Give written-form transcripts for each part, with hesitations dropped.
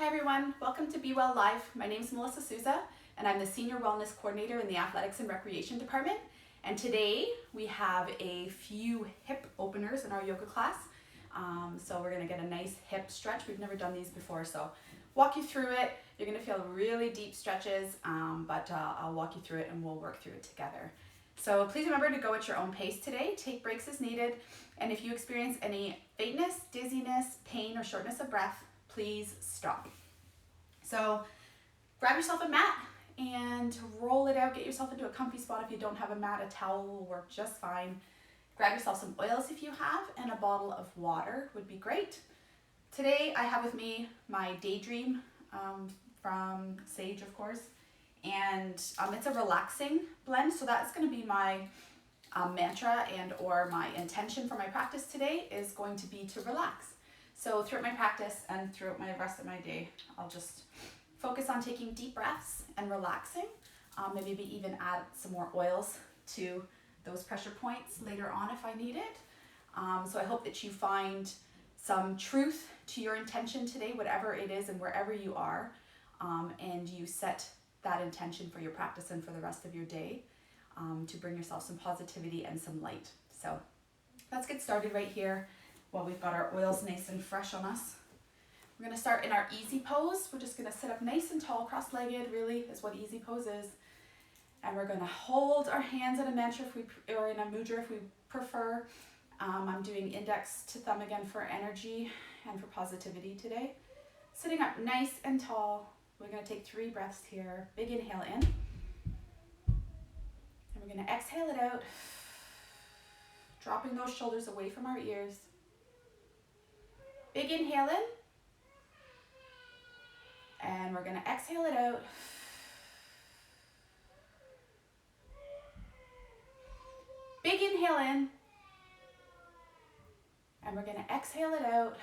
Hi everyone, welcome to Be Well Live. My name is Melissa Sousa and I'm the Senior Wellness Coordinator in the Athletics and Recreation Department. And today we have a few hip openers in our yoga class. So we're gonna get a nice hip stretch. We've never done these before, so walk you through it. You're gonna feel really deep stretches, but I'll walk you through it and we'll work through it together. So please remember to go at your own pace today. Take breaks as needed. And if you experience any faintness, dizziness, pain, or shortness of breath, please stop. So grab yourself a mat and roll it out. Get yourself into a comfy spot. If you don't have a mat, a towel will work just fine. Grab yourself some oils if you have, and a bottle of water would be great. Today I have with me my Daydream from Sage, of course, and it's a relaxing blend. So that's going to be my mantra and or my intention for my practice today is going to be to relax. So throughout my practice and throughout my rest of my day, I'll just focus on taking deep breaths and relaxing. Maybe even add some more oils to those pressure points later on if I need it. So I hope that you find some truth to your intention today, whatever it is and wherever you are, and you set that intention for your practice and for the rest of your day to bring yourself some positivity and some light. So let's get started right here. While we've got our oils nice and fresh on us. We're going to start in our easy pose. We're just going to sit up nice and tall, cross-legged, really is what easy pose is. And we're going to hold our hands in a mantra or in a mudra if we prefer. I'm doing index to thumb again for energy and for positivity today. Sitting up nice and tall. We're going to take 3 breaths here. Big inhale in. And we're going to exhale it out. Dropping those shoulders away from our ears. Big inhale in, and we're going to exhale it out. Big inhale in, and we're going to exhale it out.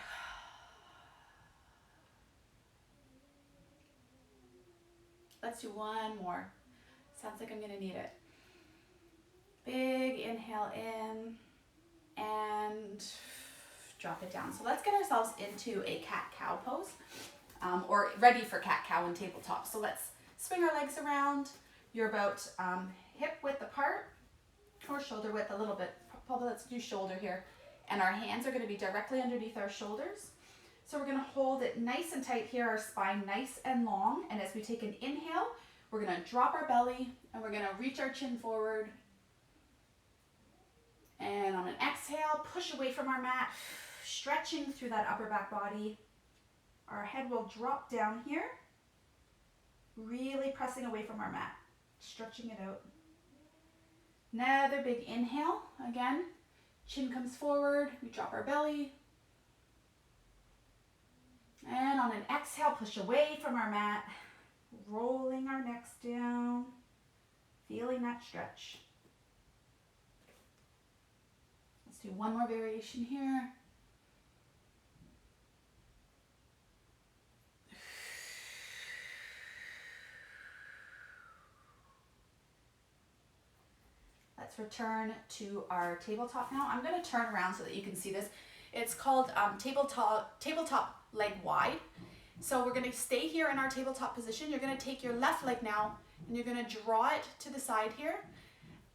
Let's do one more. Sounds like I'm going to need it. Big inhale in, and drop it down. So let's get ourselves into a cat-cow pose, or ready for cat-cow and tabletop. So let's swing our legs around. You're about hip width apart, or shoulder width a little bit. Probably let's do shoulder here. And our hands are going to be directly underneath our shoulders. So we're going to hold it nice and tight here, our spine nice and long. And as we take an inhale, we're going to drop our belly, and we're going to reach our chin forward. And on an exhale, push away from our mat, stretching through that upper back body. Our head will drop down here, really pressing away from our mat, stretching it out. Another big inhale, again, chin comes forward, we drop our belly. And on an exhale, push away from our mat, rolling our necks down, feeling that stretch. Let's do one more variation here. Let's return to our tabletop now. I'm going to turn around so that you can see this. It's called tabletop leg wide. So we're going to stay here in our tabletop position. You're going to take your left leg now and you're going to draw it to the side here.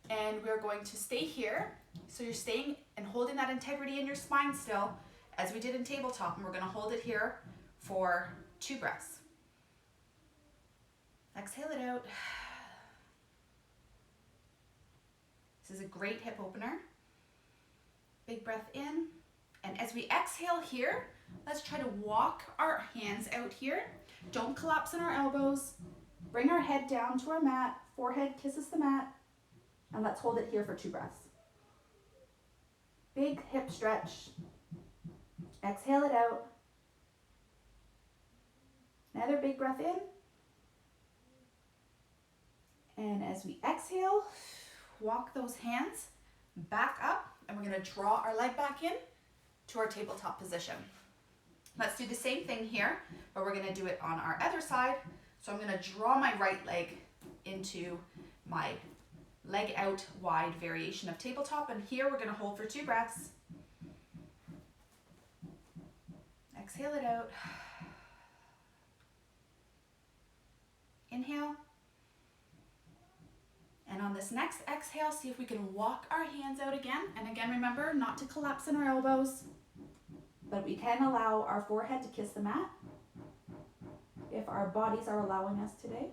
And we're going to stay here. So you're staying and holding that integrity in your spine still, as we did in tabletop. And we're going to hold it here for 2 breaths. Exhale it out. This is a great hip opener. Big breath in. And as we exhale here, let's try to walk our hands out here. Don't collapse in our elbows. Bring our head down to our mat. Forehead kisses the mat. And let's hold it here for 2 breaths. Big hip stretch. Exhale it out. Another big breath in. And as we exhale, walk those hands back up, and we're going to draw our leg back in to our tabletop position. Let's do the same thing here, but we're going to do it on our other side. So I'm going to draw my right leg into my leg out wide variation of tabletop, and here we're going to hold for 2 breaths. Exhale it out. inhale. And on this next exhale, see if we can walk our hands out again. And again, remember not to collapse in our elbows, but we can allow our forehead to kiss the mat if our bodies are allowing us today.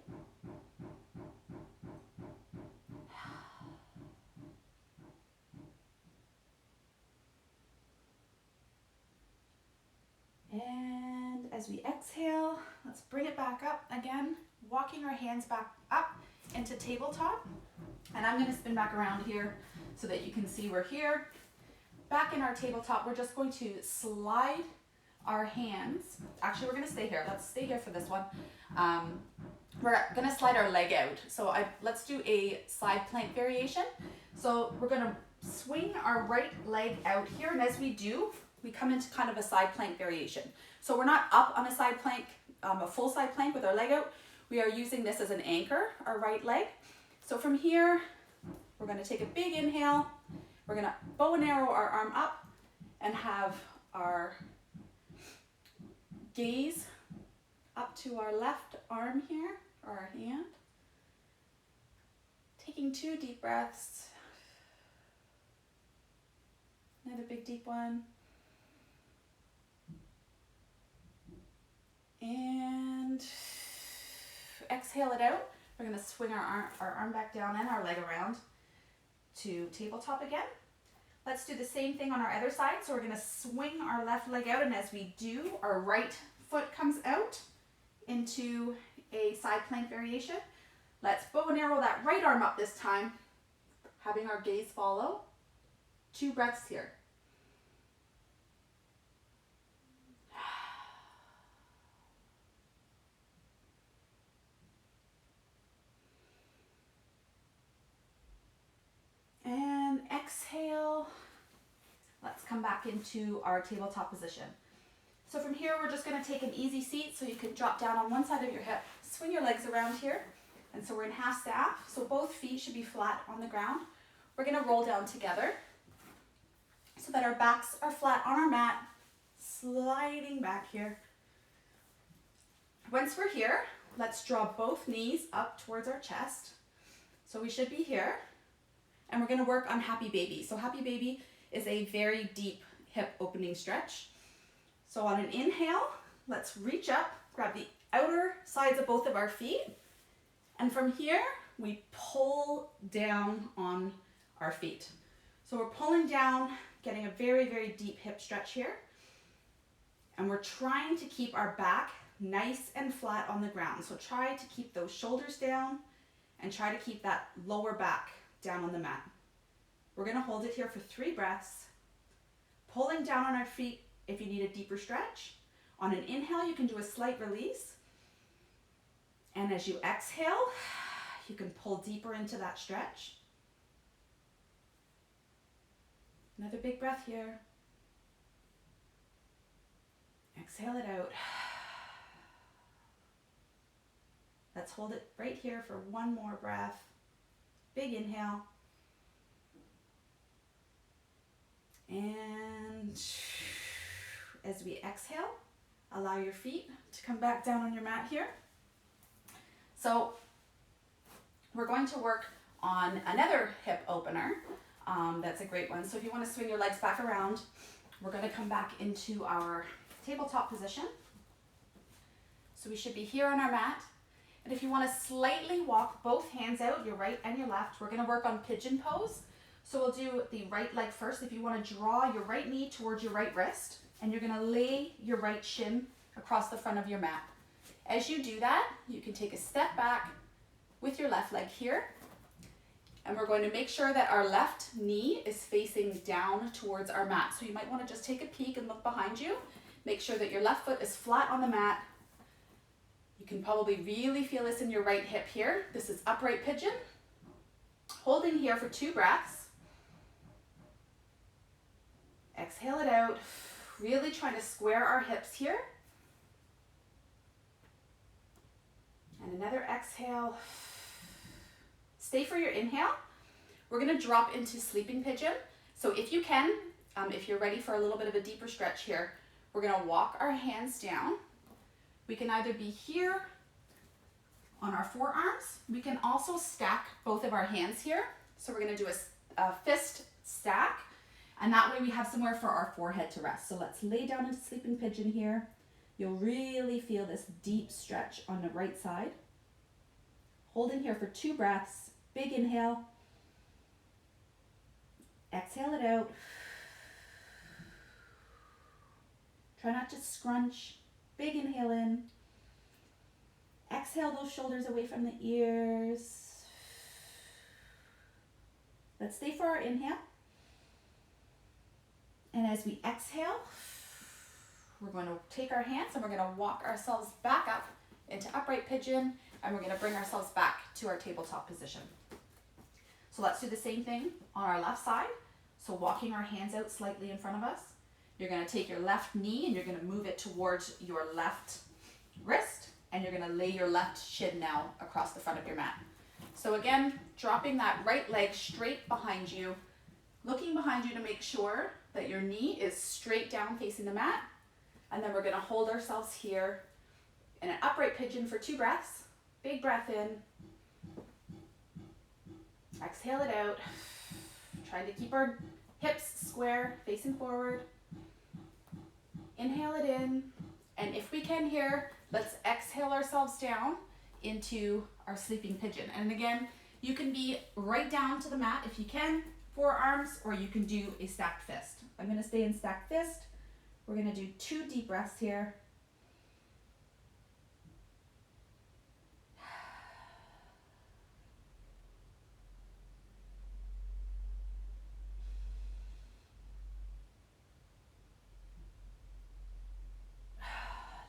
And as we exhale, let's bring it back up again, walking our hands back up into tabletop. And I'm going to spin back around here so that you can see we're here. Back in our tabletop, we're just going to slide our hands. Actually, we're going to stay here. Let's stay here for this one. We're going to slide our leg out. So let's do a side plank variation. So we're going to swing our right leg out here. And as we do, we come into kind of a side plank variation. So we're not up on a side plank, a full side plank with our leg out. We are using this as an anchor, our right leg. So from here, we're going to take a big inhale. We're going to bow and arrow our arm up and have our gaze up to our left arm here, or our hand. Taking 2 deep breaths. Another big deep one. And exhale it out. We're going to swing our arm back down and our leg around to tabletop again. Let's do the same thing on our other side. So we're going to swing our left leg out, and as we do, our right foot comes out into a side plank variation. Let's bow and arrow that right arm up this time, having our gaze follow. 2 breaths here. And exhale. Let's come back into our tabletop position. So from here, we're just going to take an easy seat so you can drop down on one side of your hip, swing your legs around here. And so we're in half staff, so both feet should be flat on the ground. We're going to roll down together so that our backs are flat on our mat, sliding back here. Once we're here, let's draw both knees up towards our chest. So we should be here. And we're going to work on Happy Baby. So Happy Baby is a very deep hip opening stretch. So on an inhale, let's reach up, grab the outer sides of both of our feet. And from here, we pull down on our feet. So we're pulling down, getting a very, very deep hip stretch here. And we're trying to keep our back nice and flat on the ground. So try to keep those shoulders down and try to keep that lower back down on the mat. We're going to hold it here for 3 breaths, pulling down on our feet if you need a deeper stretch. On an inhale, you can do a slight release. And as you exhale, you can pull deeper into that stretch. Another big breath here. Exhale it out. Let's hold it right here for 1 more breath. Big inhale. And as we exhale, allow your feet to come back down on your mat here. So we're going to work on another hip opener. That's a great one. So if you want to swing your legs back around, we're going to come back into our tabletop position. So we should be here on our mat. And if you want to slightly walk both hands out, your right and your left, we're going to work on pigeon pose. So we'll do the right leg first. If you want to draw your right knee towards your right wrist, and you're going to lay your right shin across the front of your mat. As you do that, you can take a step back with your left leg here. And we're going to make sure that our left knee is facing down towards our mat. So you might want to just take a peek and look behind you. Make sure that your left foot is flat on the mat. You can probably really feel this in your right hip here. This is upright pigeon. Holding here for 2 breaths. Exhale it out. Really trying to square our hips here. And another exhale. Stay for your inhale. We're going to drop into sleeping pigeon. So if you can, if you're ready for a little bit of a deeper stretch here, we're going to walk our hands down. We can either be here on our forearms. We can also stack both of our hands here. So we're gonna do a fist stack, and that way we have somewhere for our forehead to rest. So let's lay down into sleeping pigeon here. You'll really feel this deep stretch on the right side. Hold in here for 2 breaths. Big inhale. Exhale it out. Try not to scrunch. Big inhale in. Exhale those shoulders away from the ears. Let's stay for our inhale. And as we exhale, we're going to take our hands and we're going to walk ourselves back up into upright pigeon, and we're going to bring ourselves back to our tabletop position. So let's do the same thing on our left side. So walking our hands out slightly in front of us. You're going to take your left knee and you're going to move it towards your left wrist, and you're going to lay your left shin now across the front of your mat. So again, dropping that right leg straight behind you, looking behind you to make sure that your knee is straight down facing the mat. And then we're going to hold ourselves here in an upright pigeon for 2 breaths. Big breath in. Exhale it out. Trying to keep our hips square, facing forward. Inhale it in. And if we can here, let's exhale ourselves down into our sleeping pigeon. And again, you can be right down to the mat if you can, forearms, or you can do a stacked fist. I'm going to stay in stacked fist. We're going to do 2 deep breaths here.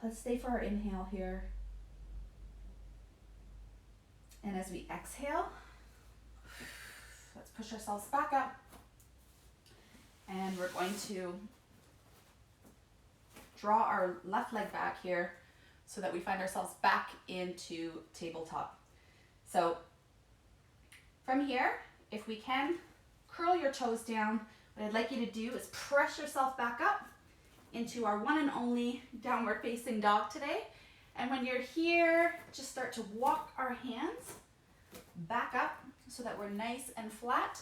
Let's stay for our inhale here. And as we exhale, let's push ourselves back up. And we're going to draw our left leg back here so that we find ourselves back into tabletop. So from here, if we can, curl your toes down. What I'd like you to do is press yourself back up into our one and only downward facing dog today. And when you're here, just start to walk our hands back up so that we're nice and flat.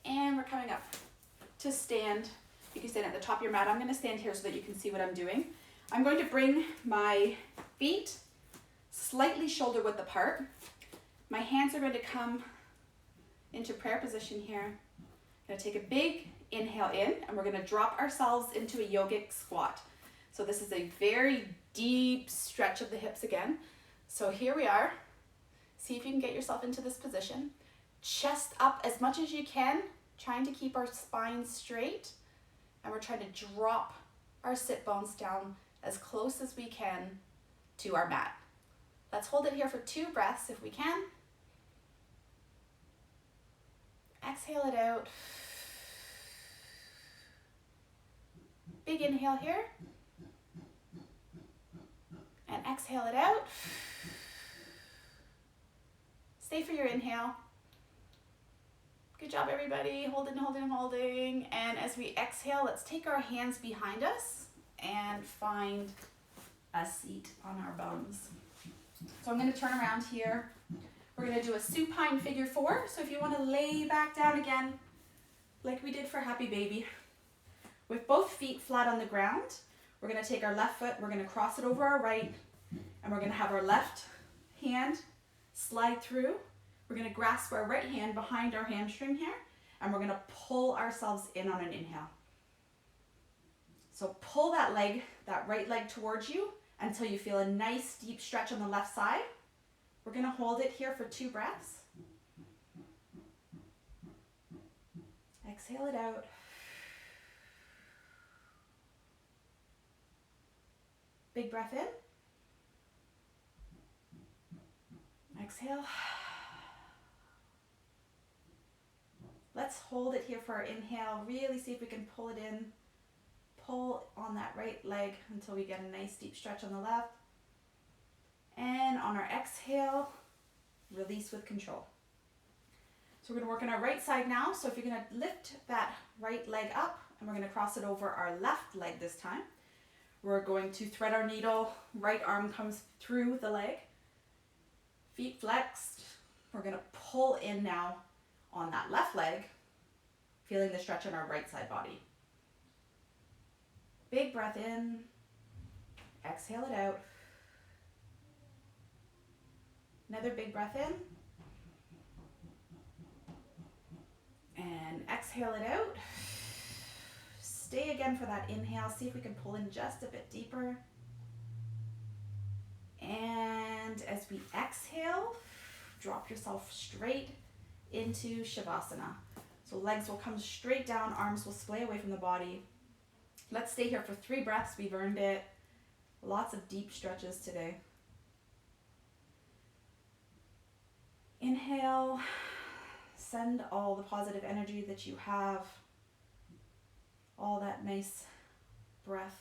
And we're coming up to stand. You can stand at the top of your mat. I'm going to stand here so that you can see what I'm doing. I'm going to bring my feet slightly shoulder width apart. My hands are going to come into prayer position here. I'm going to take a big inhale in, and we're going to drop ourselves into a yogic squat. So this is a very deep stretch of the hips again. So here we are. See if you can get yourself into this position. Chest up as much as you can, trying to keep our spine straight. And we're trying to drop our sit bones down as close as we can to our mat. Let's hold it here for 2 breaths if we can. Exhale it out. Big inhale here. And exhale it out. Stay for your inhale. Good job, everybody. Holding, holding, holding. And as we exhale, let's take our hands behind us and find a seat on our bums. So I'm going to turn around here. We're going to do a supine figure 4. So if you want to lay back down again, like we did for Happy Baby, with both feet flat on the ground, we're going to take our left foot, we're going to cross it over our right, and we're going to have our left hand slide through. We're going to grasp our right hand behind our hamstring here, and we're going to pull ourselves in on an inhale. So pull that leg, that right leg towards you until you feel a nice deep stretch on the left side. We're going to hold it here for 2 breaths. Exhale it out. Big breath in. Exhale. Let's hold it here for our inhale. Really see if we can pull it in. Pull on that right leg until we get a nice deep stretch on the left. And on our exhale, release with control. So we're going to work on our right side now. So if you're going to lift that right leg up, and we're going to cross it over our left leg this time. We're going to thread our needle, right arm comes through the leg. Feet flexed. We're gonna pull in now on that left leg, feeling the stretch in our right side body. Big breath in, exhale it out. Another big breath in. And exhale it out. Stay again for that inhale. See if we can pull in just a bit deeper. And as we exhale, drop yourself straight into Shavasana. So legs will come straight down, arms will splay away from the body. Let's stay here for 3 breaths. We've earned it. Lots of deep stretches today. Inhale. Send all the positive energy that you have, all that nice breath,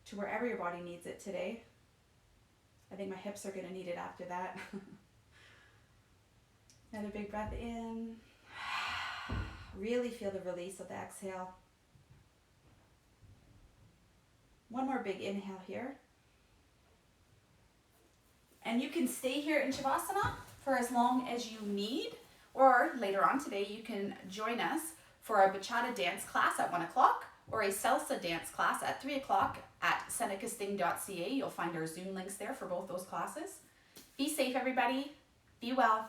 to wherever your body needs it today. I think my hips are going to need it after that. Another big breath in. Really feel the release of the exhale. One more big inhale here. And you can stay here in Shavasana for as long as you need. Or later on today, you can join us for a bachata dance class at 1 o'clock or a salsa dance class at 3 o'clock at senecasting.ca. You'll find our Zoom links there for both those classes. Be safe, everybody. Be well.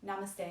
Namaste.